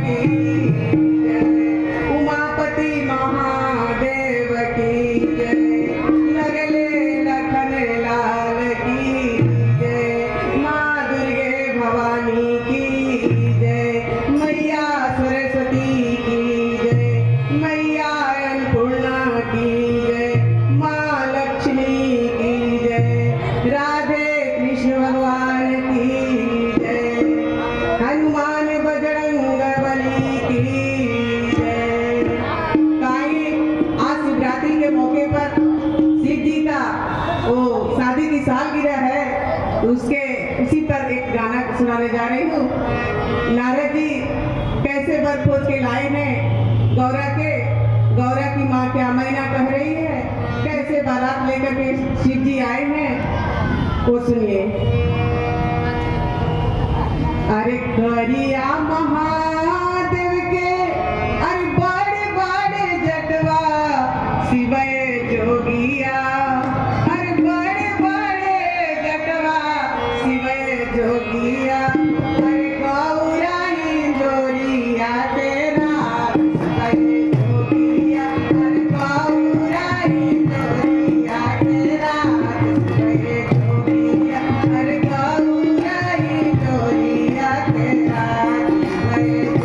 की जय, उमापति महादेव की जय, लगले लखन लाल की जय, माँ दुर्गे भवानी की जय, मैया सरस्वती की जय, मैया अन्नपूर्णा की जय, माँ लक्ष्मी की जय, राधे कृष्ण भगवान की जय, हनुमान बजरंग बली की जय। ताई आज शिवरात्रि के मौके पर शिव जी का वो शादी की सालगिरह है, उसके उसी पर एक गाना सुनाने जा रही हूँ। नारद जी कैसे वर खोज के लाए हैं गौरा की माँ क्या मैना कह रही है, कैसे बारात लेकर के शिव जी आए हैं, वो सुनिए। अरे करिया महादेव के अरे बड़े बड़े जटवा शिवय जोगिया, अरे बड़े बड़े जटवा शिवय जोगिया, अरे गौराई जोरिया तेरा शिवय जोगिया, अरे गौराई जोरिया तेरा शिवय जोगिया, अरे गौराई जोरिया तेरा शिवय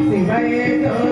शिवाय